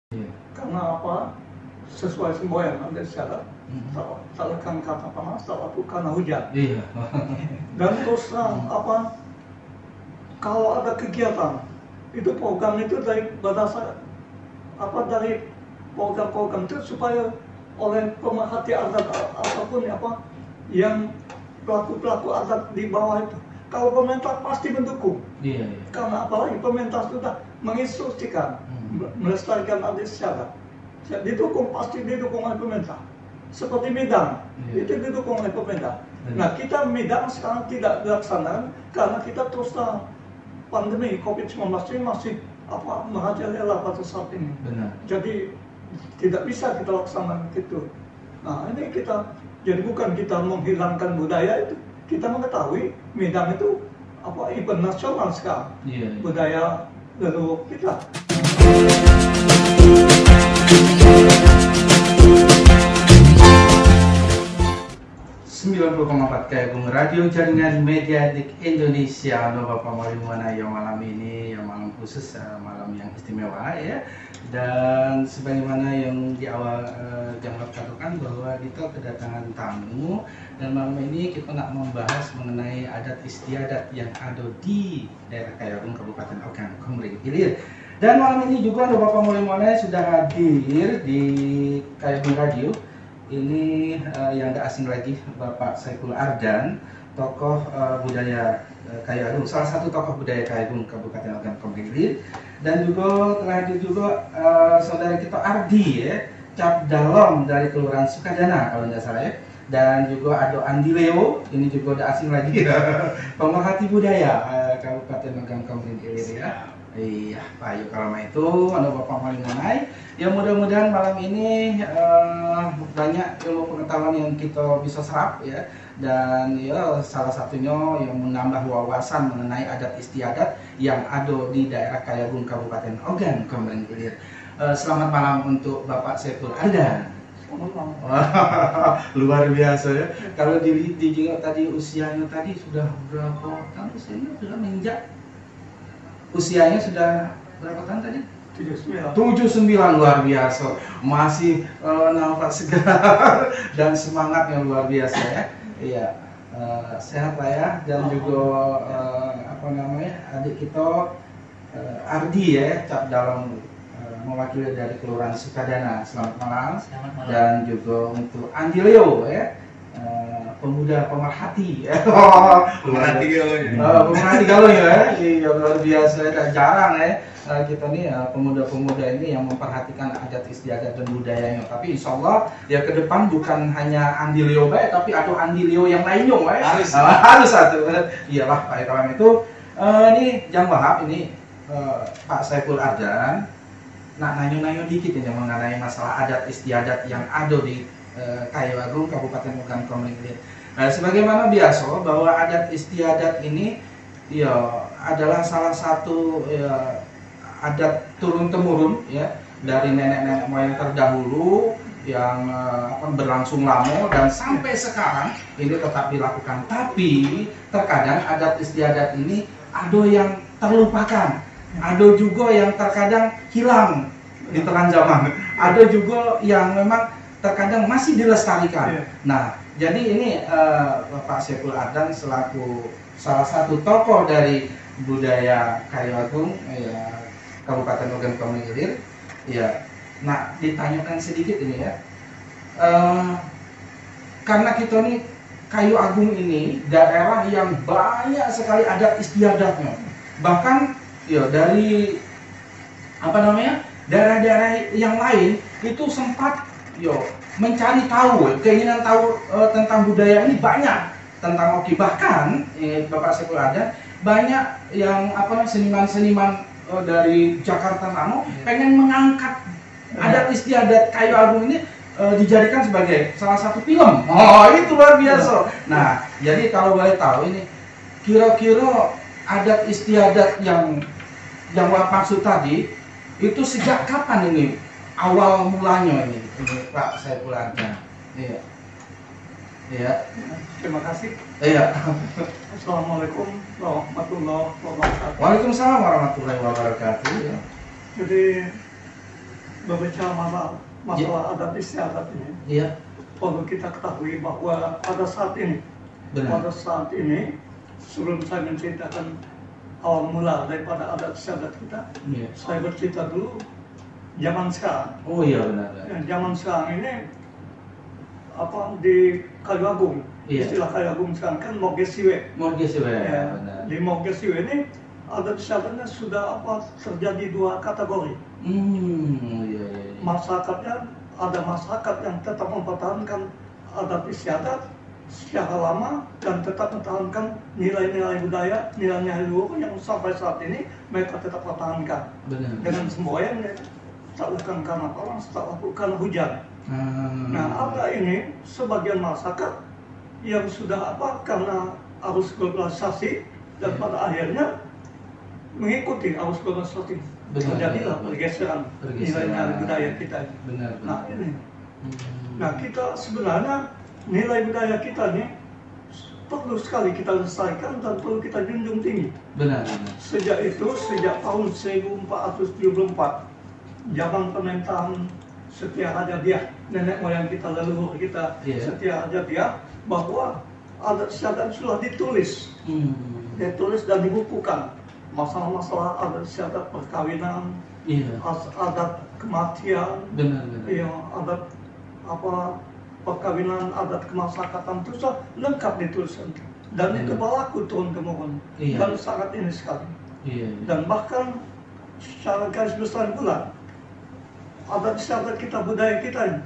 Iya. Karena apa? Sesuai semboyan ada syarat. Salah kan kata panas, salah itu karena hujan. Iya. Dan terus apa? Kalau ada kegiatan, itu program itu dari berdasar apa dari program-program itu supaya oleh pemerhati adat ataupun apa yang pelaku-pelaku adat di bawah itu. Kalau pemerintah pasti mendukung. Iya. Karena apalagi pemerintah sudah menginstruksikan melestarikan adat istiadat. Didukung, pasti didukung oleh pemerintah. Seperti Midang, itu didukung oleh pemerintah. Nah, kita Midang sekarang tidak dilaksanakan karena kita terus terang pandemi COVID-19 ini masih merajalela pada saat ini. Benar. Jadi tidak bisa kita laksanakan gitu. Nah, ini kita jadi bukan kita menghilangkan budaya itu, kita mengetahui Midang itu event nasional sekarang. Iya. Budaya leluhur kita. 90,4 KBUM Radio Jaringan Mediatik Indonesia. Halo Bapak Malimana yang malam ini, yang malam khusus, malam yang istimewa ya. Dan sebagaimana yang di awal Jambat katakan bahwa kita kedatangan tamu, dan malam ini kita nak membahas mengenai adat istiadat yang ada di daerah KBUM Kabupaten Ogan Komering Ilir. Dan malam ini juga Bapak Malimana sudah hadir di KBUM Radio. Ini yang gak asing lagi, Bapak Saiful Ardan, tokoh budaya Kayu Agung, salah satu tokoh budaya Kayu Agung Kabupaten Ogan Komering Ilir. Dan juga telah hadir juga saudara kita Ardi ya, Cap Dalom dari Kelurahan Sukadana kalau tidak salah ya. Dan juga ada Andi Leo, ini juga udah asing lagi, pemerhati budaya Kabupaten Ogan Komering Ilir ya. Iya, Pak Ayu Kalama itu, ada Bapak Malinganai. Ya mudah-mudahan malam ini banyak ilmu pengetahuan yang kita bisa serap ya. Dan ya salah satunya yang menambah wawasan mengenai adat istiadat yang ada di daerah Kayu Agung Kabupaten Ogan Komering Ilir. Selamat malam untuk Bapak Saiful Ardan. Luar biasa ya. Kalau dijenguk tadi usianya tadi sudah berapa tahun? Usianya sudah menginjak. Usianya sudah berapa tahun tadi? 79, luar biasa. Masih nampak segar dan semangat yang luar biasa ya. Iya, sehat lah ya. Dan juga adik kita Ardi ya, Cap Dalam mewakili dari Kelurahan Sukadana. Selamat malam. Selamat malam. Dan juga untuk Andi Leo ya, pemuda pemerhati. Pemerhati galau ya. Pemerhati galau ya. Iya, luar biasa. Jarang ya kita nih pemuda-pemuda ini yang memperhatikan adat istiadat dan budayanya. Tapi insya Allah ya ke depan bukan hanya Andi Leo baik, tapi ada Andi Leo yang lainnya baik. Harus satu. Iyalah Pak Ekawan itu. Ini Jang Wahab ini Pak Saiful Ardan. Nah, nanya-nanya dikit ini mengenai masalah adat istiadat yang ada di Kayu Agung Kabupaten Ogan Komering Ilir. Sebagaimana biasa bahwa adat istiadat ini ya adalah salah satu ya, adat turun temurun ya dari nenek-nenek moyang terdahulu yang berlangsung lama dan sampai sekarang ini tetap dilakukan. Tapi terkadang adat istiadat ini ada yang terlupakan, ada juga yang terkadang hilang di tengah zaman, ada juga yang memang terkadang masih dilestarikan. Nah, jadi ini Bapak Saiful Ardan selaku salah satu tokoh dari budaya Kayu Agung ya, Kabupaten Ogan Komering Ilir. Ya, nah ditanyakan sedikit ini ya, karena kita nih Kayu Agung ini daerah yang banyak sekali adat istiadatnya. Bahkan ya dari daerah-daerah yang lain itu sempat mencari tahu, keinginan tahu tentang budaya ini banyak tentang Oki. Bahkan Bapak Saiful Ardan banyak yang seniman-seniman dari Jakarta Nano pengen mengangkat adat istiadat Kayu Agung ini dijadikan sebagai salah satu film. Oh, itu luar biasa. Nah, jadi kalau boleh tahu ini kira-kira adat istiadat yang maksud tadi itu sejak kapan ini awal mulanya ini Pak Saiful Ardan? Iya. Iya. Terima kasih. Iya. Assalamualaikum warahmatullahi wabarakatuh. Waalaikumsalam warahmatullahi wabarakatuh. Jadi berbicara masalah adat istiadat ini, Iya. perlu kita ketahui bahwa pada saat ini, Benar. sebelum saya menceritakan awal mula daripada adat istiadat kita, Iya. saya bercerita dulu zaman sekarang. Oh iya benar. Ya, zaman sekarang ini di Kayu Agung, Iya. istilah Kayu Agung sekarang kan Mogesiwe. Morges ya, Ya, benar. di Mogesiwe ini adat istiadatnya sudah terjadi dua kategori. Iya. Masyarakatnya, ada masyarakat yang tetap mempertahankan adat istiadat secara lama dan tetap mempertahankan nilai-nilai budaya, nilai-nilai luhur yang sampai saat ini mereka tetap pertahankan Benar. dengan semboyan tak lakukan karena panas, tak lakukan hujan. Nah, ada ini sebagian masyarakat yang sudah karena arus globalisasi dan pada akhirnya mengikuti arus globalisasi. Benar. Terjadilah pergeseran nilai-nilai budaya kita. Benar. Nah ini, nah kita sebenarnya nilai budaya kita ini perlu sekali kita lestarikan dan perlu kita junjung tinggi. Benar. Sejak tahun 1474, zaman pemerintahan Setia Raja Diah, nenek moyang kita, leluhur kita, Iya. Setia Raja Diah, bahwa adat istiadat sudah ditulis, dan dibukukan. Masalah-masalah adat istiadat perkawinan, Iya. adat kematian, Benar. adat perkawinan, adat kemasyarakatan itu sudah lengkap dituliskan dan itu berlaku turun temurun. Iya. Dan sangat ini sekali. Iya. Dan bahkan secara garis besar pula adat istiadat kita, budaya kita ini,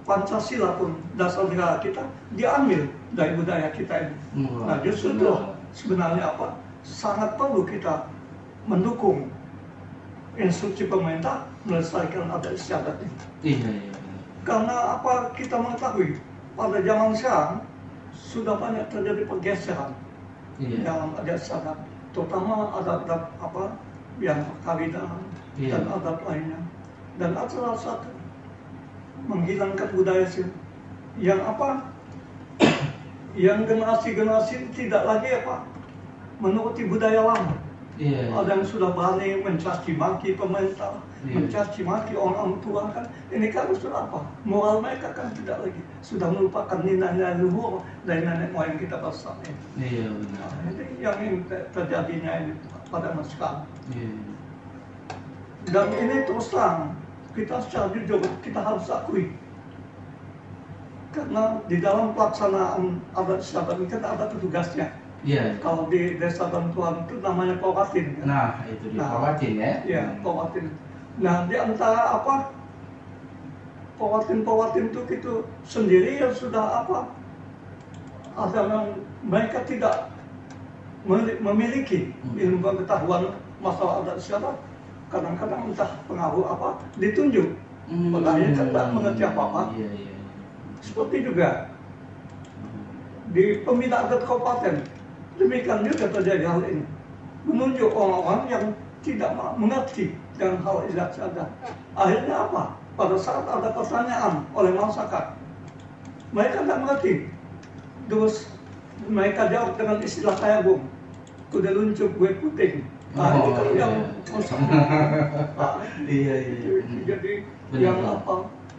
Pancasila pun dasar negara kita diambil dari budaya kita ini. Nah justru itu sebenarnya sangat perlu kita mendukung instruksi pemerintah melestarikan adat istiadat ini. Iya. Karena kita mengetahui pada zaman sekarang sudah banyak terjadi pergeseran dalam adat istiadat, terutama adat yang perkawinan dan adat lainnya. Dan salah satu menghilangkan budaya yang yang generasi-generasi tidak lagi menuruti budaya lama. Iya. Ada yang sudah berani mencaci maki pemerintah, mencaci maki orang tua kan. Ini kan sudah moral mereka kan tidak lagi, sudah melupakan nilai-nilai luhur dari nenek moyang kita bersama ini. Iya benar. Nah, ini yang terjadinya ini pada masa sekarang. Iya. Dan ini terus terang kita secara jujur kita harus akui, karena di dalam pelaksanaan adat istiadat ini kan ada petugasnya. Iya. Kalau di desa bantuan itu namanya Pawatin. Kan? Nah itu dia Pawatin ya. Iya, Pawatin. Nah di antara Pawatin itu gitu sendiri yang sudah ada yang mereka tidak memiliki ilmu pengetahuan masalah adat istiadat. Kadang-kadang entah pengaruh ditunjuk, padahal kan tidak mengerti apa-apa. Iya. Seperti juga di pembina adat kabupaten, demikian juga terjadi hal ini. Menunjuk orang-orang yang tidak mengerti dengan hal adat istiadat. Akhirnya pada saat ada pertanyaan oleh masyarakat, mereka tidak mengerti. Terus mereka jawab dengan istilah Kayu Agung, kuda luncuk gue puting. Nah, itu kan yang Iya. Jadi yang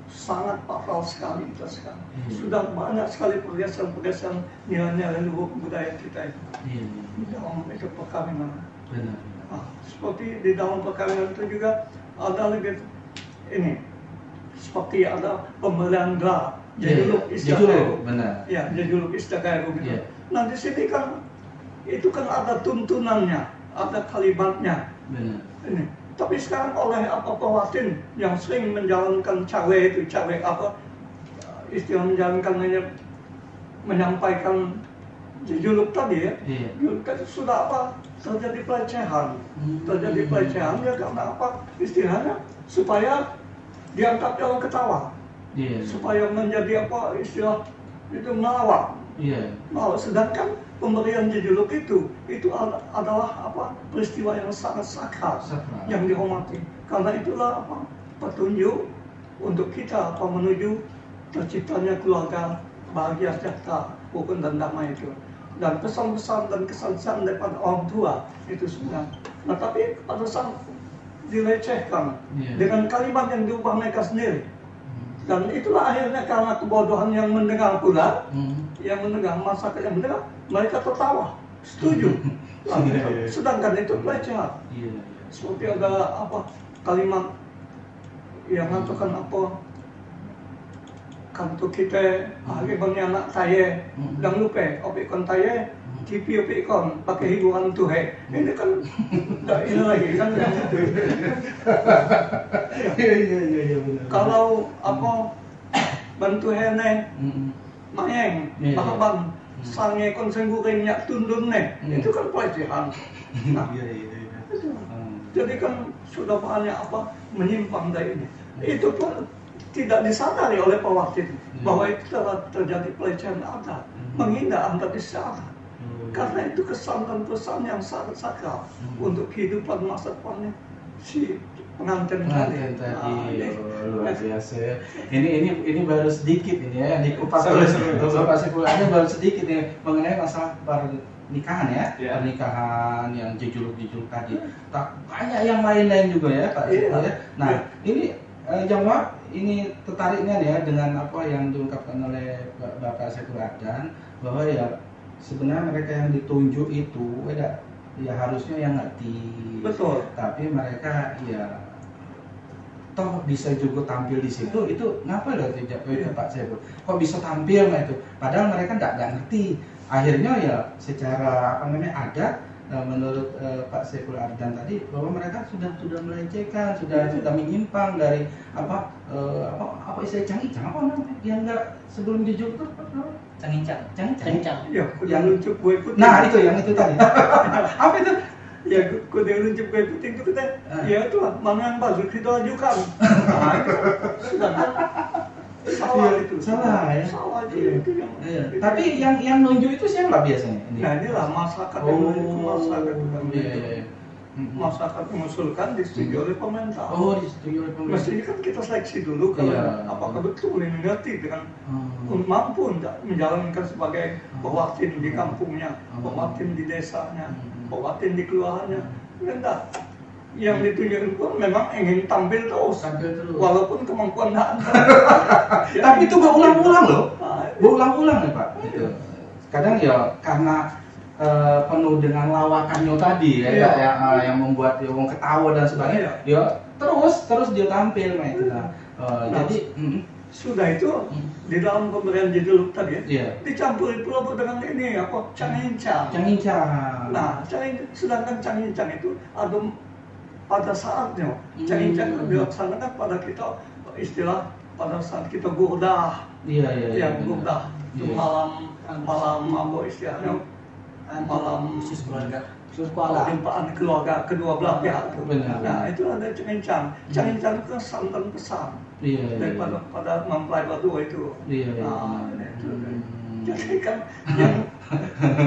sangat fatal sekali kita sekarang. Sudah banyak sekali pergeseran nilai-nilai luhur budaya kita itu. Iya. Di dalam itu perkawinan. Benar. Seperti di dalam perkawinan itu juga ada lebih ini, seperti ada pemberian gelar jejuluk istilah Kayu Agung. Benar. Ya, jejuluk istilah Kayu Agung itu. Iya. Nah di sini kan itu kan ada tuntunannya, ada kalimatnya. Benar. Ini. Tapi sekarang oleh Pawatin yang sering menjalankan istilah menjalankan menyampaikan jejuluk tadi ya. Iya. Jejuluk tadi sudah terjadi pelecehan. Terjadi pelecehan ya karena istilahnya supaya diangkat orang ketawa. Iya. Supaya menjadi istilah itu melawak. Iya. Nah, sedangkan pemberian jejuluk itu adalah peristiwa yang sangat sakral yang dihormati. Karena itulah petunjuk untuk kita menuju terciptanya keluarga bahagia sejahtera, rukun dan damai itu. Dan pesan-pesan dan kesan-pesan daripada orang tua itu sebenarnya. Nah tapi pada saat dilecehkan Iya. dengan kalimat yang diubah mereka sendiri. Dan itulah akhirnya karena kebodohan yang mendengar pula, yang mendengar, masyarakat yang mendengar, mereka tertawa, setuju. Nah, sedangkan itu pelecehan. Iya. Seperti ada apa kalimat yang mengatakan apa, kanto kita hari bang anak saya dan lupa opi kon saya TV opi kon pakai hiburan tuh ini kan ini lagi kan Iya benar. kalau apa bantu hene mayeng bahkan sange kon sengguring nyak tundun itu kan pelecehan. Nah, Iya. jadi kan sudah banyak apa menyimpang dari ini. Itu pun tidak disadari oleh pewakin bahwa itu telah terjadi pelecehan adat, menghina antar isyarat. Karena itu kesan dan pesan yang sangat sakral untuk kehidupan masa depannya si pengantin tadi. Luar biasa ya. Ini baru sedikit ini ya, yang dikupas oleh Bapak Saiful Adhan baru sedikit ya mengenai masalah pernikahan ya, pernikahan yang jejuluk tadi. Tak banyak yang lain-lain juga ya Pak Saiful ya. Nah ini jamaah ini tertariknya ya dengan apa yang diungkapkan oleh Bapak Saiful Adhan bahwa ya sebenarnya mereka yang ditunjuk itu ya harusnya yang ngerti. Betul. Tapi mereka ya toh bisa juga tampil di situ, itu ngapa loh tidak Pak Saiful? Kok bisa tampil nah itu? Padahal mereka nggak ngerti. Akhirnya ya secara apa namanya adat menurut Pak Saiful Adhan tadi bahwa mereka sudah melecehkan, sudah menyimpang dari apa istilah cang-cang apa namanya yang nggak sebelum jujur itu Cang-cang. Ya, yang luncuk kue putih. Nah itu yang itu tadi. Apa itu? Ya, kode luncuk kue putih itu kita, ya itu mana yang bagus kita ajukan. Nah, itu sudah salah itu. Salah ya. Salah itu yang. Iya. Tapi yang nunjuk itu siapa biasanya? Nah inilah masyarakat yang menunjuk masyarakat bukan Iya. masyarakat mengusulkan disetujui oleh pemerintah. Oh, disetujui oleh pemerintah. Mestinya kan kita seleksi dulu kalau apakah betul ini ngerti dengan mampu tidak menjalankan sebagai pewakin di kampungnya, pewakin di desanya, pewakin di kelurahannya. Enggak. Yang ditunjuk pun memang ingin tampil terus, walaupun kemampuan tidak ada. Tapi itu berulang-ulang loh, berulang-ulang ya Pak. Gitu. Kadang ya karena penuh dengan lawakannya tadi ya, yang membuat dia ketawa dan sebagainya. Ya terus dia tampil itu. Jadi sudah itu di dalam pemberian judul tadi dicampuri pula dengan ini apa cangincang. Nah, sedangkan cangincang itu ada pada saatnya. Cangincang dilaksanakan pada kita istilah pada saat kita gurdah. Yang gurdah malam apa istilahnya malam perjumpaan keluarga kedua belah pihak. Nah itu ada cangincang. Cangincang itu santan pesan daripada pada mempelai berdua itu. Nah itu. Jadi kan yang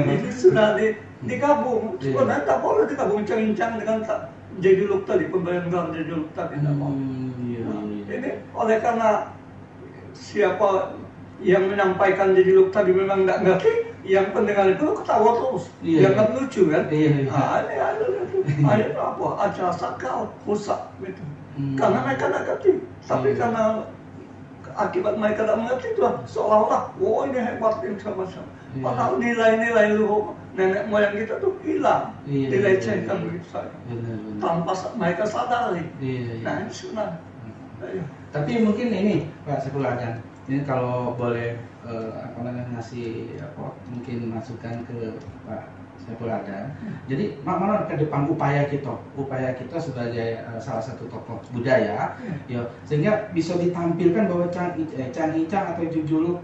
itu sudah digabung. Sebenarnya tak boleh digabung cangincang dengan jejuluk tadi, pemberian gelar jejuluk tadi. Ini oleh karena siapa yang menyampaikan jejuluk tadi memang tidak ngerti, yang pendengar itu ketawa terus, dianggap lucu kan? Ini apa? Acara sakral rusak gitu. Karena mereka tidak ngerti, tapi karena akibat mereka tidak mengerti itu seolah-olah, ini hebat ini macam. Padahal nilai-nilai luhur nenek moyang kita tuh hilang, dilecehkan begitu saja, tanpa mereka sadari. Nah ini sebenarnya. Tapi mungkin ini Pak Saiful Adhan, ini kalau boleh ngasih mungkin masukan ke Pak Saiful Adhan. Jadi mana ke depan upaya kita sebagai salah satu tokoh budaya, sehingga bisa ditampilkan bahwa cang-cang atau jejuluk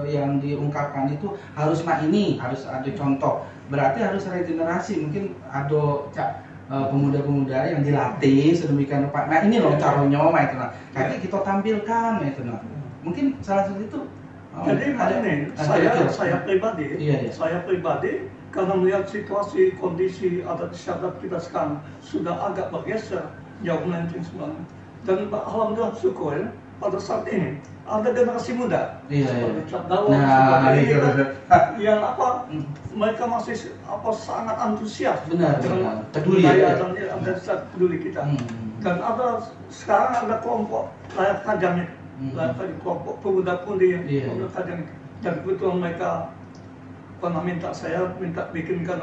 yang diungkapkan itu harus harus ada contoh. Berarti harus regenerasi, mungkin ada pemuda-pemuda yang dilatih sedemikian rupa. Nah ini loh caranya itu nanti kita tampilkan itu mungkin salah satu itu. Jadi saya pribadi karena melihat situasi kondisi adat istiadat kita sekarang sudah agak bergeser jauh melenceng sebenarnya. Dan alhamdulillah syukur pada saat ini ada generasi muda Iya, iya. seperti Cap Dalom, Nah, seperti ini iya, kan, benar. yang mereka masih sangat antusias Benar, dengan benar. Peduli, budaya ya. dan identitas peduli kita. Hmm. Dan sekarang ada kelompok layak kajang, kelompok pemuda-pemudi yang Iya. pemuda kajang, dan kebetulan mereka pernah minta bikinkan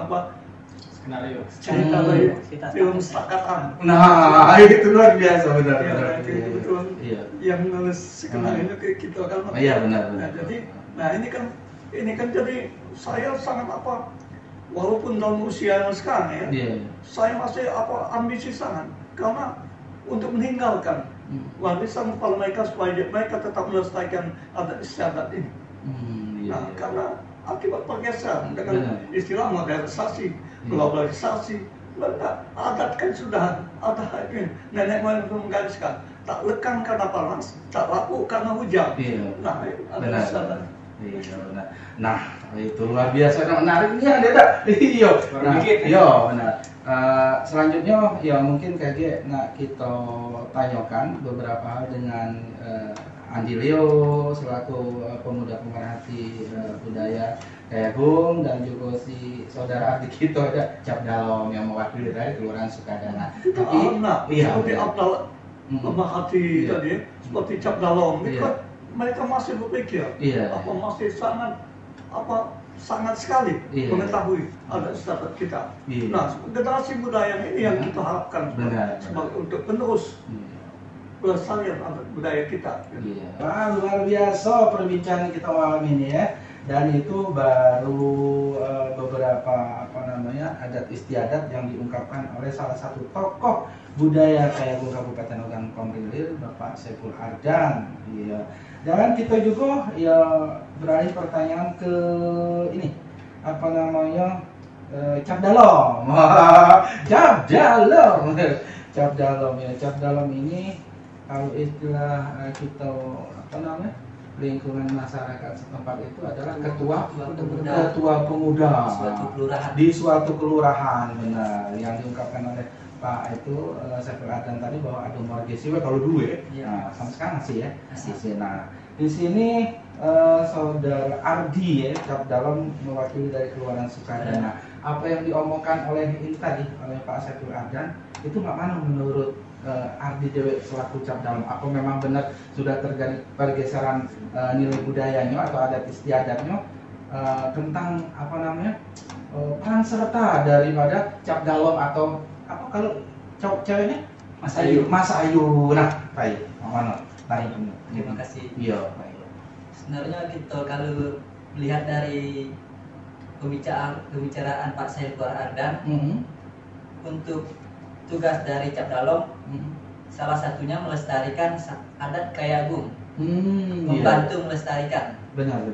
Skenario. cerita dari film Stakatan. Nah, itu luar biasa, benar, Ya, benar. itu kebetulan Iya. yang nulis skenario kita kan. Iya, benar, Nah, benar. jadi, ini kan jadi saya sangat walaupun dalam usia yang sekarang ya, Iya. saya masih ambisi sangat karena untuk meninggalkan warisan kepada mereka supaya mereka tetap melestarikan adat istiadat ini. Iya. Nah, karena akibat pergeseran dengan Benar. istilah modernisasi, globalisasi, adat kan sudah ada nenek moyang itu menggariskan tak lekang karena panas, tak laku karena hujan. Iya. Nah, adat Benar. istiadat. Iya, benar. Nah, itu luar biasa dan menariknya ada. Iya. Nah, iya, benar. Selanjutnya ya mungkin kayak kita tanyakan beberapa hal dengan Andi Leo selaku pemuda pemerhati budaya kayak Bung, dan juga si saudara adik kita ada Cap Dalom yang mewakili dari Kelurahan Sukadana. Tapi iya, seperti Abdal pemerhati Iya. tadi, seperti Cap Dalom, itu Iya. kan mereka masih berpikir, Iya. masih sangat sekali Iya. mengetahui adat istiadat kita. Iya. Nah, generasi muda yang ini yang kita harapkan Benar. sebagai untuk penerus Iya. pelestarian adat budaya kita. Iya. Wah, luar biasa perbincangan kita malam ini ya. Dan itu baru beberapa adat istiadat yang diungkapkan oleh salah satu tokoh budaya Kayagung Kabupaten Ogan Komering Ilir, Bapak Saiful Ardan. Iya. Dan kita juga ya beralih pertanyaan ke ini Cap Dalom. Cap Dalom. Cap Dalom ya. Cap Dalom ini kalau istilah kita lingkungan masyarakat setempat itu adalah ketua pemuda suatu kelurahan. di suatu kelurahan, benar, yang diungkapkan oleh Pak itu Saiful Ardan tadi bahwa ada margesiwe kalau dua Iya. nah sama sekarang masih ya Masih. Nah di sini saudara Ardi ya Cap Dalom mewakili dari Kelurahan Sukadana. Apa yang diomongkan oleh ini tadi oleh Pak Saiful Ardan itu mana menurut Ardi Dewi selaku Cap Dalom? Apa memang benar sudah terjadi pergeseran nilai budayanya atau adat istiadatnya tentang peran serta daripada Cap Dalom atau kalau ceweknya Mas Ayu. Mas Ayu. Nah, baik, mana? Baik. Terima kasih. Iya, baik. Sebenarnya kita kalau melihat dari pembicaraan Pak Saiful Ardan untuk tugas dari Cap Dalom, salah satunya melestarikan adat Kayagung, membantu melestarikan. Benar.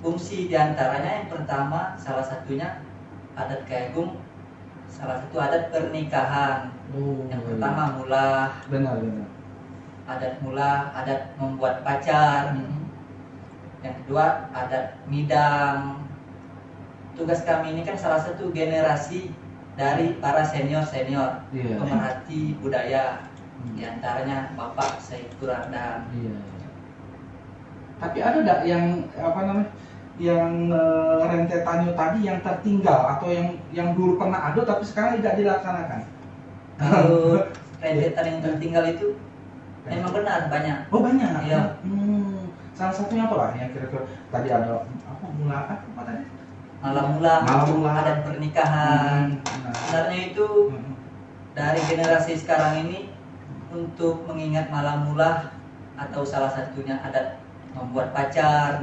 Fungsi diantaranya yang pertama, salah satunya adat Kayagung, salah satu adat pernikahan. Yang pertama mulah, Benar. adat membuat pacar. Yang kedua adat midang. Tugas kami ini kan salah satu generasi dari para senior Iya. pemerhati budaya, diantaranya Bapak Saiful Ardan. Iya. Tapi ada enggak yang rentetannya tadi yang tertinggal atau yang dulu pernah ada tapi sekarang tidak dilaksanakan? Kalau rentetan yang tertinggal itu memang benar banyak. Oh, banyak. Iya. Salah satunya apa lah yang kira-kira tadi ada mula tadi? Malam mula, Malam mula. adat pernikahan. Sebenarnya itu dari generasi sekarang ini untuk mengingat malam mula atau salah satunya adat membuat pacar,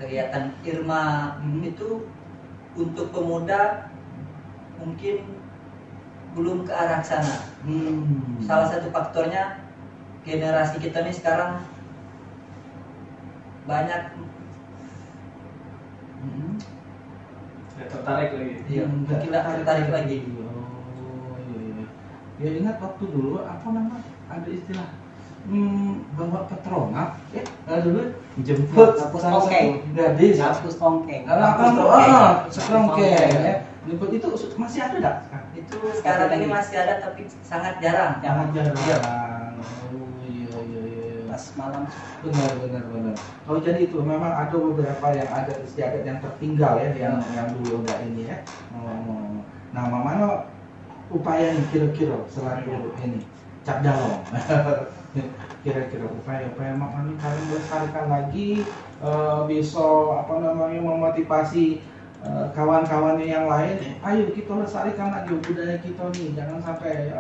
kegiatan Irma itu untuk pemuda mungkin belum ke arah sana. Salah satu faktornya generasi kita ini sekarang banyak Nggak tertarik lagi. mungkin nggak tertarik lagi. Oh, iya. Ya ingat waktu dulu ada istilah bawa petronak dulu jemput salah Ongkeng. satu gadis Hapus ongkeng. sekrongkeng ya. Jemput itu masih ada enggak? Itu sekarang ini masih ada tapi sangat jarang. Sangat jarang. Iya. Oh, iya. pas malam. Benar. Oh jadi itu memang ada beberapa yang adat istiadat yang tertinggal ya, yang dulu enggak ini ya. Nah, mana upaya nih kira-kira selalu ini Cap Dalom. Kira-kira upaya makanya kalian melestarikan lagi, bisa apa namanya memotivasi kawan-kawannya yang lain. Ayo kita lestarikan lagi budaya kita nih, jangan sampai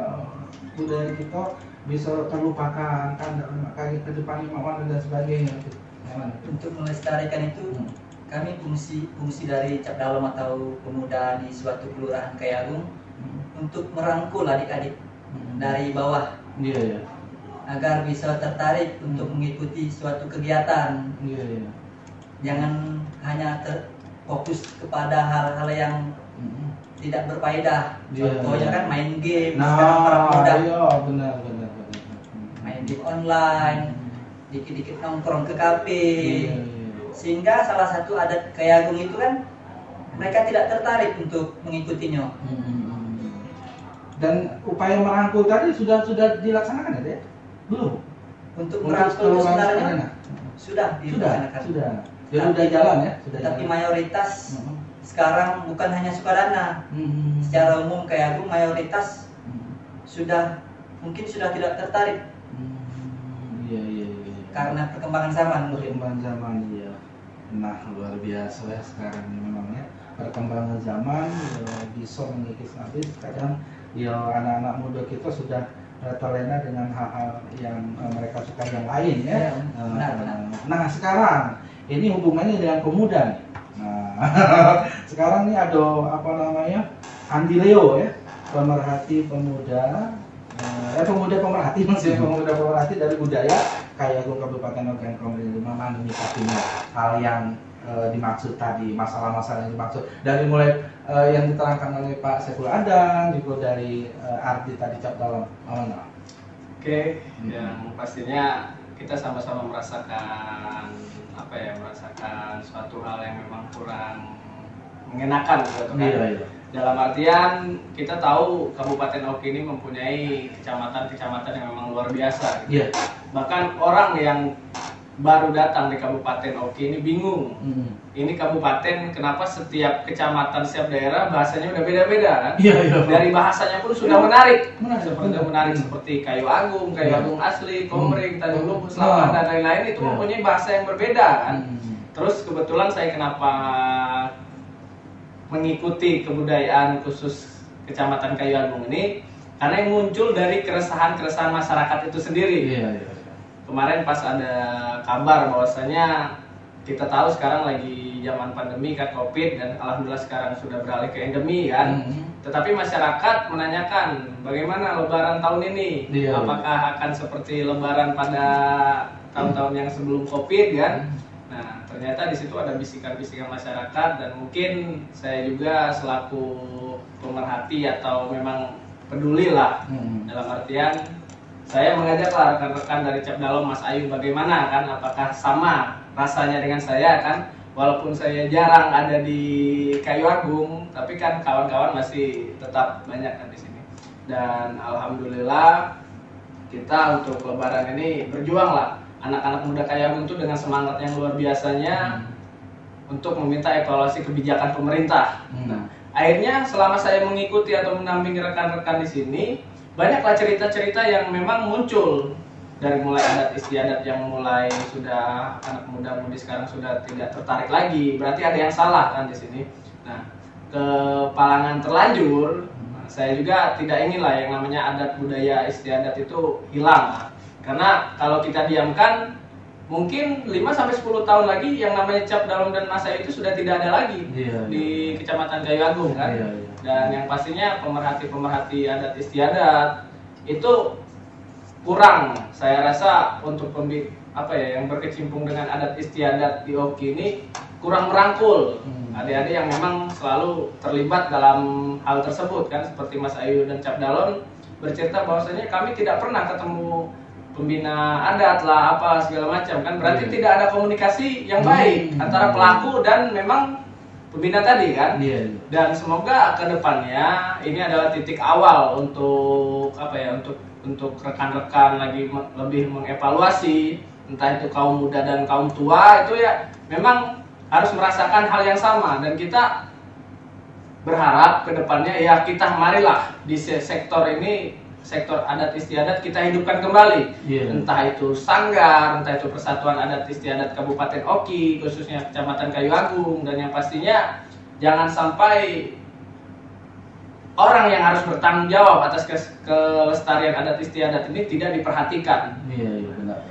budaya kita bisa terlupakan kan dalam ke depan imaman dan sebagainya. Untuk melestarikan itu kami fungsi dari Cap Dalom atau pemuda di suatu kelurahan Kayagung untuk merangkul adik-adik dari bawah. Iya. Agar bisa tertarik untuk mengikuti suatu kegiatan. Iya. Jangan hanya fokus kepada hal-hal yang tidak berfaedah. Contohnya kan main game sekarang para pemuda. Iya, benar. Main game online, dikit-dikit nongkrong ke kafe. Iya. Sehingga salah satu adat Kayagung itu kan mereka tidak tertarik untuk mengikutinya. Dan upaya merangkul tadi sudah dilaksanakan ya? Belum. Untuk merangkul sebenarnya sudah dilaksanakan. Sudah. Jadi sudah jalan ya? Tapi mayoritas sekarang bukan hanya Sukadana. Secara umum Kayagung mayoritas mungkin sudah tidak tertarik. Iya. Karena perkembangan zaman. Iya. Nah, luar biasa ya sekarang ini memang ya. Perkembangan zaman bisa mengikis habis. Kadang ya anak-anak muda kita sudah terlena dengan hal-hal yang mereka suka yang lain ya. Nah, sekarang ini hubungannya dengan pemuda nih. Nah, sekarang ini ada apa namanya Andi Leo ya, pemerhati pemuda, pemuda pemerhati maksudnya pemuda pemerhati dari budaya Kayagung Kabupaten Ogan Komering memang menyikapinya hal yang dimaksud tadi, masalah-masalah yang dimaksud dari mulai yang diterangkan oleh Pak Saiful Adang, juga dari Ardi tadi Cap Dalom. Oke, yang pastinya kita sama-sama merasakan merasakan suatu hal yang memang kurang mengenakan gitu kan. Iya. Dalam artian kita tahu Kabupaten Oki ini mempunyai kecamatan-kecamatan yang memang luar biasa gitu. Iya. Bahkan orang yang baru datang di Kabupaten Oki ini bingung. Ini kabupaten kenapa setiap kecamatan, setiap daerah bahasanya udah beda-beda kan? Iya. Dari bahasanya pun sudah menarik. Menarik. Seperti Kayu Agung asli, Komering, Tanjung Selatan dan lain-lain itu mempunyai bahasa yang berbeda kan? Terus kebetulan saya kenapa mengikuti kebudayaan khusus Kecamatan Kayu Agung ini karena yang muncul dari keresahan masyarakat itu sendiri. Iya. Kemarin pas ada kabar bahwasanya kita tahu sekarang lagi zaman pandemi kan Covid dan alhamdulillah sekarang sudah beralih ke endemi kan. Tetapi masyarakat menanyakan bagaimana lebaran tahun ini? Iya. Apakah akan seperti lebaran pada tahun-tahun yang sebelum Covid kan? Nah, ternyata di situ ada bisikan-bisikan masyarakat dan mungkin saya juga selaku pemerhati atau memang peduli lah dalam artian saya mengajaklah rekan-rekan dari Cap Dalom, Mas Ayu, bagaimana kan, apakah sama rasanya dengan saya kan, walaupun saya jarang ada di Kayu Agung, tapi kan kawan-kawan masih tetap banyak kan di sini. Dan alhamdulillah kita untuk Lebaran ini berjuang lah, anak-anak muda Kayu Agung itu dengan semangat yang luar biasanya untuk meminta evaluasi kebijakan pemerintah. Nah, akhirnya selama saya mengikuti atau mendampingi rekan-rekan di sini, banyaklah cerita-cerita yang memang muncul dari mulai adat istiadat yang mulai sudah anak muda-mudi sekarang sudah tidak tertarik lagi, berarti ada yang salah kan di sini. Nah, kepalangan terlanjur, saya juga tidak ingin lah yang namanya adat budaya istiadat itu hilang, karena kalau kita diamkan mungkin 5-10 tahun lagi yang namanya Cap Dalom dan Mas Ayu itu sudah tidak ada lagi di Kecamatan Kayu Agung kan. Dan yang pastinya pemerhati adat istiadat itu kurang, saya rasa untuk yang berkecimpung dengan adat istiadat di Oki ini kurang merangkul adik-adik yang memang selalu terlibat dalam hal tersebut kan, seperti Mas Ayu dan Cap Dalom bercerita bahwasanya kami tidak pernah ketemu pembina adat lah apa segala macam kan, berarti tidak ada komunikasi yang baik antara pelaku dan memang pembina tadi kan. Dan semoga ke depannya ini adalah titik awal untuk untuk untuk rekan-rekan lagi lebih mengevaluasi, entah itu kaum muda dan kaum tua, itu ya memang harus merasakan hal yang sama. Dan kita berharap ke depannya ya kita marilah di sektor ini, sektor adat istiadat kita hidupkan kembali. Entah itu Sanggar, entah itu Persatuan Adat Istiadat Kabupaten Oki, khususnya Kecamatan Kayu Agung, dan yang pastinya jangan sampai orang yang harus bertanggung jawab atas kelestarian adat istiadat ini tidak diperhatikan. Iya, benar.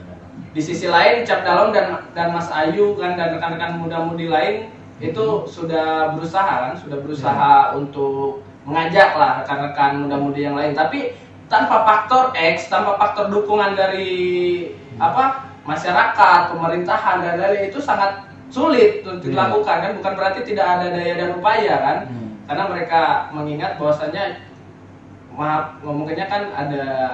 Di sisi lain, Cap Dalom dan Mas Ayu kan, dan rekan-rekan muda-mudi lain itu sudah berusaha untuk mengajak lah rekan-rekan muda-mudi yang lain. Tapi tanpa faktor X, tanpa faktor dukungan dari masyarakat, pemerintahan dan lain-lain, itu sangat sulit untuk dilakukan kan. Bukan berarti tidak ada daya dan upaya kan. Karena mereka mengingat bahwasannya, maaf ngomongnya kan ada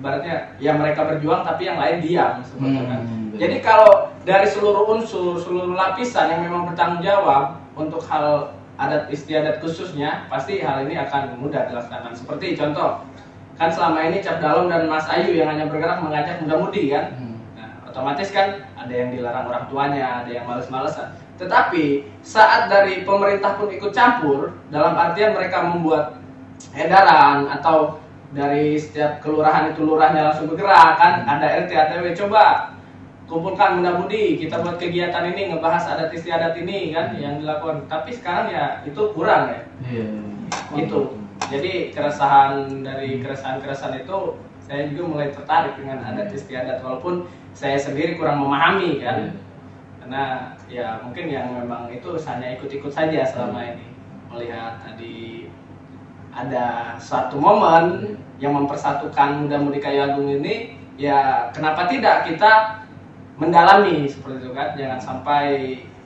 ibaratnya ya mereka berjuang tapi yang lain diam sebetulnya kan. Jadi kalau dari seluruh unsur, seluruh lapisan yang memang bertanggung jawab untuk hal adat istiadat khususnya, pasti hal ini akan mudah dilaksanakan. Seperti contoh, kan selama ini Cap Dalom dan Mas Ayu yang hanya bergerak mengajak muda-mudi kan. Nah, otomatis kan ada yang dilarang orang tuanya, ada yang males-malesan. Tetapi saat dari pemerintah pun ikut campur, dalam artian mereka membuat edaran atau dari setiap kelurahan itu lurahnya langsung bergerak kan, ada RT ATW, coba kumpulkan muda-mudi, kita buat kegiatan ini, ngebahas adat istiadat ini kan yang dilakukan. Tapi sekarang ya itu kurang ya. Itu. Jadi keresahan itu saya juga mulai tertarik dengan adat istiadat, walaupun saya sendiri kurang memahami kan. Karena ya mungkin yang memang itu hanya ikut-ikut saja selama ini, melihat tadi ada suatu momen yang mempersatukan muda-mudi Kayu Agung ini, ya kenapa tidak kita mendalami seperti itu kan. Jangan sampai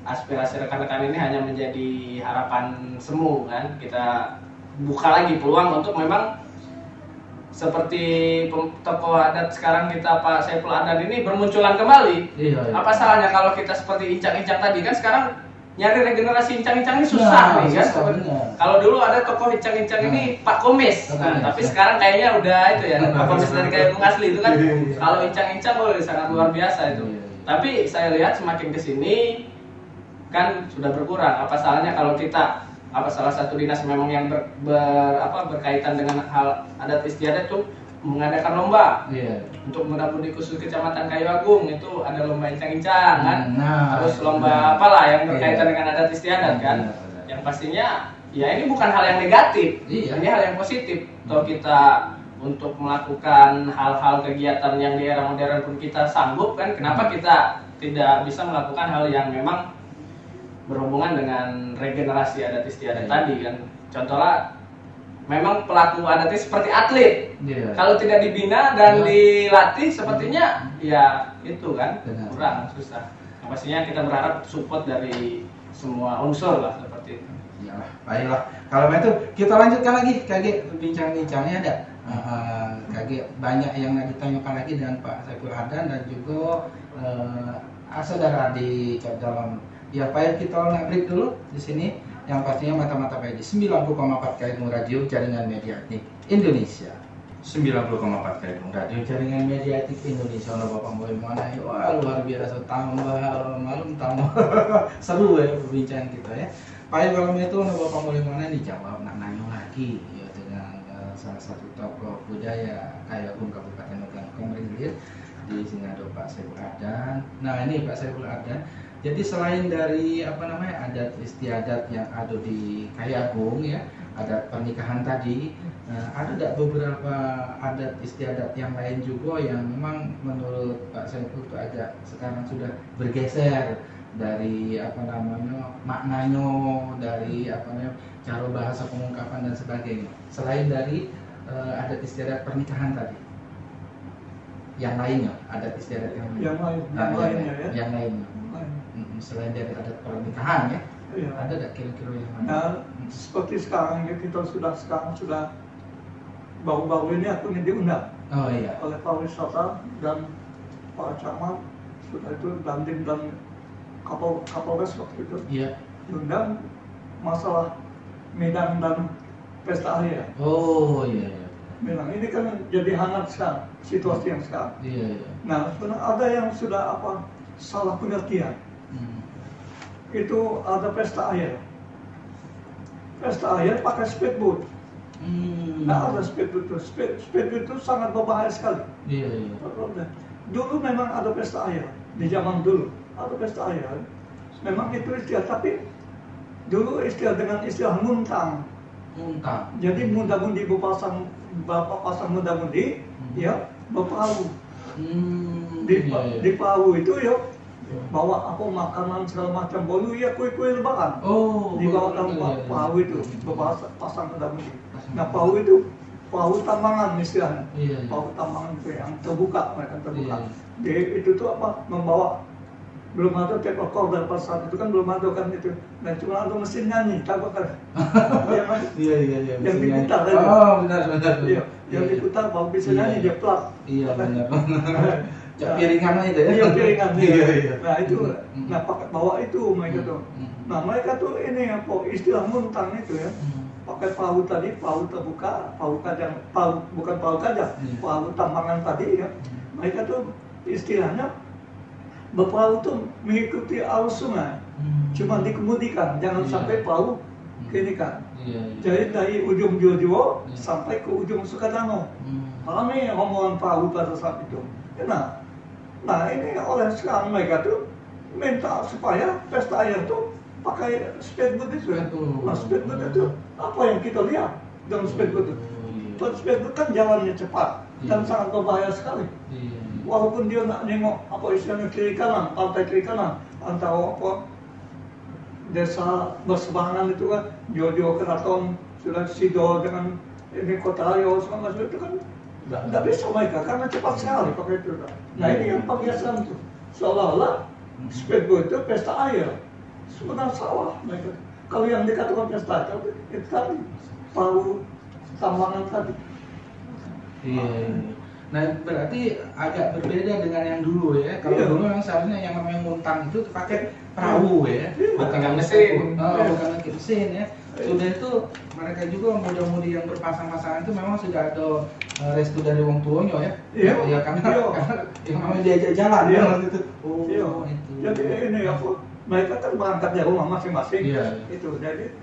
aspirasi rekan-rekan ini hanya menjadi harapan semu kan. Kita buka lagi peluang untuk memang seperti tokoh adat sekarang kita Pak Saiful Adnan ini bermunculan kembali. Apa salahnya kalau kita seperti Incang-Incang tadi kan. Sekarang nyari regenerasi Incang-Incang ini susah nih kan. Kalau dulu ada tokoh Incang-Incang ini Pak Komis. Tapi sekarang kayaknya udah itu ya, Pak Komis dari Kayu Agung asli itu kan. Kalau Incang-Incang sangat luar biasa itu. Tapi saya lihat semakin kesini kan sudah berkurang. Apa salahnya kalau kita salah satu dinas memang yang berkaitan dengan hal adat istiadat itu mengadakan lomba untuk muda-mudi khusus Kecamatan Kayu Agung. Itu ada lomba Incang-Incang kan, terus lomba apalah yang berkaitan dengan adat istiadat kan. Yang pastinya ya ini bukan hal yang negatif, ini hal yang positif. Kalau kita untuk melakukan hal-hal kegiatan yang di era modern pun kita sanggup kan, kenapa kita tidak bisa melakukan hal yang memang berhubungan dengan regenerasi adat istiadat tadi kan. Contohnya memang pelaku adatnya seperti atlet. Kalau tidak dibina dan dilatih sepertinya ya itu kan kurang, susah. Nah, pastinya kita berharap support dari semua unsur lah seperti itu. Iyalah, baiklah. Kalau begitu kita lanjutkan lagi KG bincang-bincangnya ada. KG banyak yang ditanyakan lagi dengan Pak Saiful Adnan dan juga saudara di Cap Dalom. Ya Pak, kita break dulu di sini. Yang pastinya mata-mata Pak di 90,4 KMU Radio Jaringan Media Etnik Indonesia. 90,4 KMU Radio Jaringan Media Etnik Indonesia. Ono Bapak mulai mana? Wah, luar biasa, tambah malam tambah seru ya perbincangan kita ya. Pak, kalau itu ono Bapak mulai mana dijawab nak nanya lagi ya dengan salah satu tokoh budaya Kayu Agung Kabupaten Ogan Komering Ilir. Di sini ada Pak Saiful Adnan. Nah, ini Pak Saiful Adnan. Jadi selain dari adat istiadat yang ada di Kayu Agung ya, adat pernikahan tadi, ada tidak beberapa adat istiadat yang lain juga yang memang menurut Pak Saiful itu agak sekarang sudah bergeser dari maknanya, dari cara bahasa pengungkapan dan sebagainya. Selain dari adat istiadat pernikahan tadi, yang lainnya, adat istiadat yang lainnya. Selain dari adat pernikahan ya, ada tidak kira-kira yang mana? Nah, seperti sekarang ya, kita sudah baru-baru ini aku diundang oleh pariwisata dan Pak Camat, sudah itu Dandim dan Kapolres waktu itu diundang masalah Medan dan pesta akhir. bilang ini kan jadi hangat sekarang situasi yang sekarang. Iya. Nah, ada yang sudah salah pengertian. Itu ada pesta air. Pesta air pakai speedboat. Nah, ada speedboat itu. Speedboat itu sangat berbahaya sekali. Iya. Dulu memang ada pesta air. Di zaman dulu ada pesta air. Memang itu istilah, tapi dulu istilah dengan istilah muntang. Jadi muda-mudi bapak pasang muda-mudi, ya berpau. Di pau itu ya bawa makanan segala macam bolu ya kue-kue lebaran. Dibawa dalam pau itu pasang muda-mudi. Nah pau itu pau tambangan istilahnya. Pau tambangan itu yang terbuka, mereka terbuka. Dia itu tuh membawa, belum ada tape recorder pada saat itu kan belum ada kan itu. Nah cuma ada mesin nyanyi, tahu kan? Iya. Yang diputar aja. Benar. Iya, yang diputar baru bisa nyanyi dia plak. Iya benar. Piringan itu ya. Iya piringan. Iya. Nah itu, nah pakai bawa itu mereka tuh. Nah mereka tuh ini istilah muntang itu ya. Pakai pau tadi, pau terbuka, pau kajang, bukan pau kajang, pau tambangan tadi ya. Mereka tuh istilahnya berperahu tuh mengikuti arus sungai, cuma dikemudikan, jangan sampai perahu kini kan. Jadi dari ujung Jojo sampai ke ujung Sukadano. Ramai rombongan perahu pada saat itu. Nah ini oleh sekarang mereka tuh minta supaya pesta air tuh pakai speedboat itu. Nah speedboat itu apa yang kita lihat dalam speedboat itu? Speedboat kan jalannya cepat dan sangat berbahaya sekali. Walaupun dia nak nengok istilahnya kiri kanan, pantai kiri kanan, antara desa berseberangan itu kan, Jojo Keraton, sudah Sido dengan ini Kota Ayo, sama itu kan tidak bisa mereka karena cepat sekali pakai itu. Nah ini yang penghiasan itu, seolah-olah speedboat itu pesta air, sebenarnya salah mereka. Kalau yang dikatakan pesta air itu tadi, pau tambangan tadi. Nah berarti agak berbeda dengan yang dulu ya. Kalau dulu memang seharusnya yang namanya muntang itu pakai perahu ya, bukan mesin. Bukan mesin ya. Sudah itu mereka juga muda-mudi yang berpasang-pasangan itu memang sudah ada restu dari wong tuanya ya. Iya karena yang namanya diajak jalan ya waktu itu. Itu. Jadi ini mereka kan berangkat dari rumah masing-masing. Itu jadi.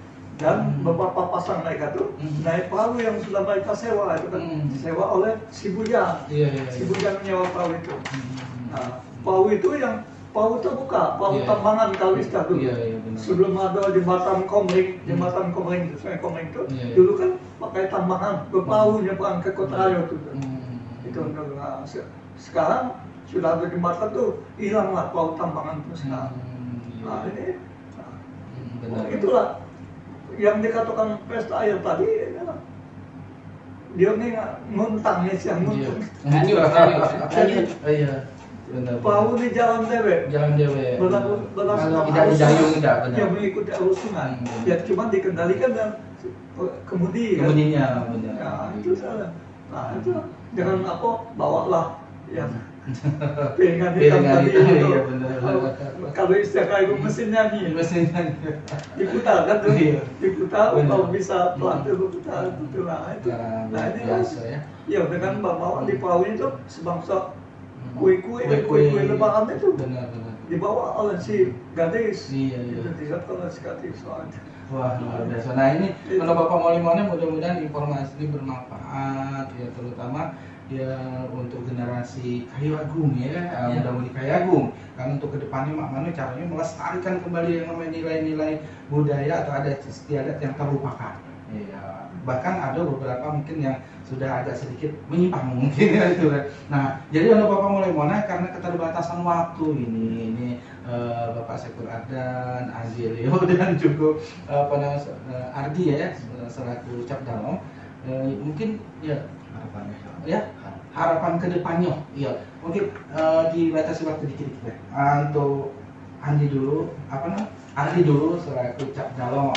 Dan beberapa pasang mereka tuh naik perahu yang sudah mereka sewa itu kan disewa oleh si Bujang. Si Bujang menyewa perahu itu. Nah, perahu itu yang perahu terbuka, perahu tambangan kalau istilah dulu. Sebelum ada jembatan Komering itu, Sungai Komering itu, dulu kan pakai tambangan, berperahu nyebrang ke Kota Ayo itu. Itu nah, sekarang sudah ada jembatan tuh, hilanglah perahu tambangan itu sekarang. Nah ini, itulah. Yang dikatakan pesta air tadi dia nih muntang nih siang muntang. Pau di jalan dewe. Tidak didayung tidak benar. Yang mengikuti arus sungai. Ya cuma dikendalikan dan kemudinya benar. Ya itu salah. Nah itu jangan bawalah yang piringan hitam tadi itu. Kalau istilah kayak mesin nyanyi diputar kan tuh, diputar kalau bisa pelan itu putar itu lah itu. Nah ini kan ya dengan bawa di perahu itu sebangsa kue-kue lebaran itu dibawa oleh si gadis. Itu dilihat oleh si gadis soalnya. Wah luar biasa. Nah ini kalau Bapak Maulimone mudah-mudahan informasi ini bermanfaat ya, terutama ya untuk generasi Kayu Agung ya, mudah-mudahan Kayu Agung. Karena untuk kedepannya Mak Mano caranya melestarikan kembali yang namanya nilai-nilai budaya atau adat istiadat yang terlupakan. Ya, bahkan ada beberapa mungkin yang sudah agak sedikit menyimpang mungkin ya itu. Nah, jadi untuk Bapak Maulimone karena keterbatasan waktu ini Bapak Syukur Ardan, Azilio dan juga Ardi ya selaku Capdalom, mungkin ya harapan kedepannya ya mungkin dibatasi waktu dikit ya. Untuk Ardi dulu Ardi dulu selaku Capdalom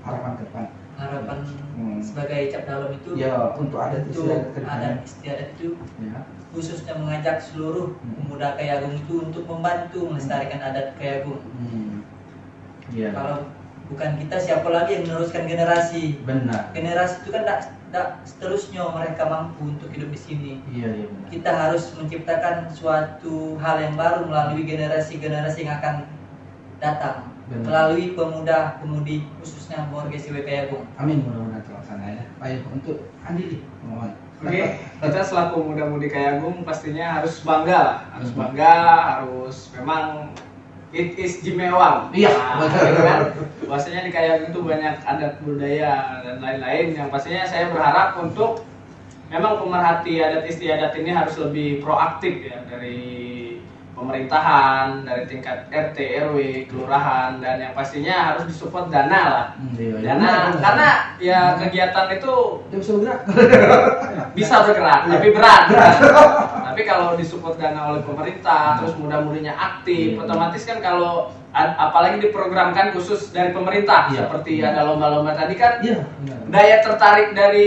harapan ke depan. Harapan sebagai Capdalom itu ya untuk adat istiadat itu ya, khususnya mengajak seluruh pemuda Kayu Agung itu untuk membantu melestarikan adat Kayu Agung. Kalau bukan kita siapa lagi yang meneruskan generasi? Benar. Generasi itu kan tidak seterusnya mereka mampu untuk hidup di sini. Iya, iya benar. Kita harus menciptakan suatu hal yang baru melalui generasi-generasi yang akan datang. Benar. Melalui pemuda-pemudi khususnya warga SIWK Agung. Amin, mudah-mudahan terlaksana ya. Baik, untuk Andi, mohon. Oke, kita selaku muda-mudi Kayagung pastinya harus bangga lah. Harus bangga, harus memang it is Jimewang. Iya, betul kan? Bahwasanya di Kayagung itu banyak adat budaya dan lain-lain yang pastinya saya berharap untuk memang pemerhati adat istiadat ini harus lebih proaktif ya dari pemerintahan, dari tingkat RT, RW, kelurahan, dan yang pastinya harus disupport dana lah. Iya, Dana, karena ya kegiatan itu dia bisa bergerak. bisa bergerak, tapi berat. Tapi kalau disupport dana oleh pemerintah, terus muda-mudinya aktif, otomatis kan kalau apalagi diprogramkan khusus dari pemerintah, seperti ada lomba-lomba tadi kan, daya tertarik dari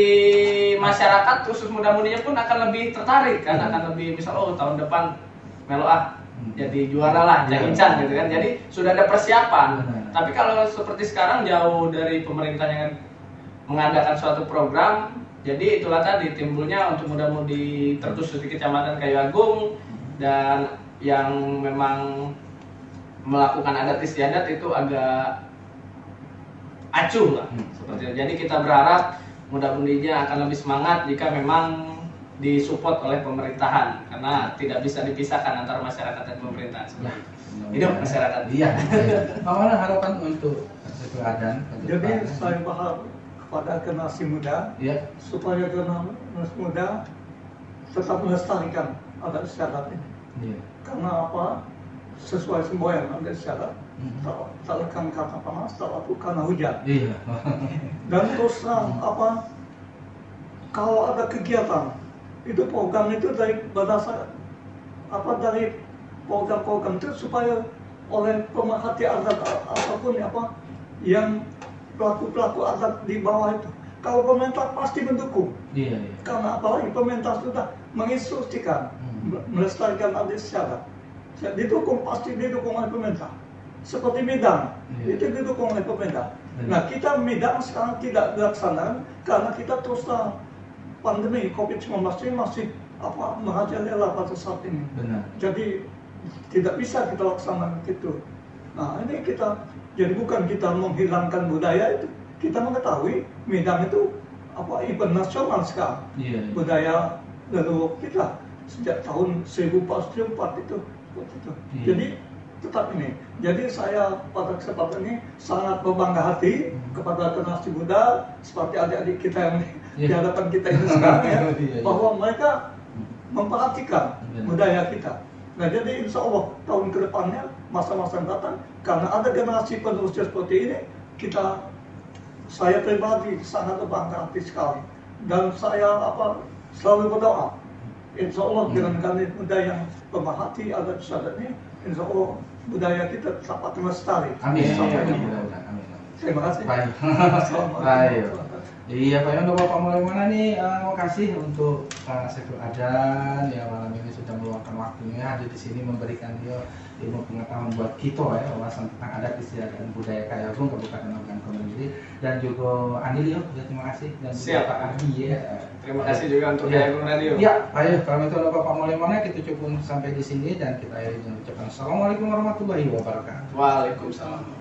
masyarakat khusus muda-mudinya pun akan lebih tertarik kan, akan lebih misal tahun depan melo jadi juara lah, Cang-Ican gitu kan. Jadi sudah ada persiapan. Tapi kalau seperti sekarang jauh dari pemerintah yang mengadakan suatu program, jadi itulah tadi timbulnya untuk muda-mudi terkhusus di Kecamatan Kayu Agung dan yang memang melakukan adat istiadat itu agak acuh lah seperti itu. Jadi kita berharap muda-mudinya akan lebih semangat jika memang disupport oleh pemerintahan, karena tidak bisa dipisahkan antara masyarakat dan pemerintah. Hidup masyarakat. Iya. Bagaimana harapan untuk Adan? Jadi saya berharap kepada generasi muda, supaya generasi muda tetap melestarikan adat istiadat ini. Karena apa? Sesuai semboyan adat istiadat, tak lekang karena panas, tak laku karena hujan. Dan terus apa? Kalau ada kegiatan, itu program itu dari berdasar dari program-program itu supaya oleh pemerhati adat ataupun yang pelaku-pelaku adat di bawah itu, kalau pemerintah pasti mendukung. Karena apalagi pemerintah sudah menginstruksikan melestarikan adat istiadat, didukung, pasti didukung oleh pemerintah. Seperti Midang itu didukung oleh pemerintah. Nah, kita Midang sekarang tidak dilaksanakan karena kita terus pandemi COVID-19 ini masih merajalela pada saat ini. Jadi tidak bisa kita laksanakan gitu. Nah, ini kita jadi bukan kita menghilangkan budaya itu. Kita mengetahui Midang itu event nasional sekarang. Budaya leluhur kita sejak tahun 1404 itu. Jadi tetap ini. Jadi saya pada kesempatan ini sangat berbangga hati kepada generasi muda seperti adik-adik kita yang di hadapan kita ini sekarang ya, bahwa mereka memperhatikan budaya kita. Nah, jadi insya Allah tahun ke depannya, masa-masa yang datang, karena ada generasi penerusnya seperti ini, saya pribadi sangat berbangga hati sekali. Dan saya selalu berdoa, insya Allah dengan generasi muda yang pemerhati adat istiadat ini, insya Allah budaya kita tetap akan lestari. Amin. Terima kasih. Baik. Iya Pak Yono, Bapak mulai mana nih? Makasih untuk Pak Saiful Adan yang malam ini sudah meluangkan waktunya hadir di sini memberikan dia ilmu pengetahuan buat kita ya, wawasan tentang adat istiadat dan budaya Kayu Agung Kabupaten Ogan Komering, dan juga Andi Leo, terima kasih, dan siap Pak Adi ya. Terima kasih juga untuk Kayu Agung Radio. Ya, ayo kalau itu ada Bapak mulai mana kita cukup sampai di sini dan kita akhiri dengan ucapan Assalamualaikum warahmatullahi wabarakatuh. Waalaikumsalam.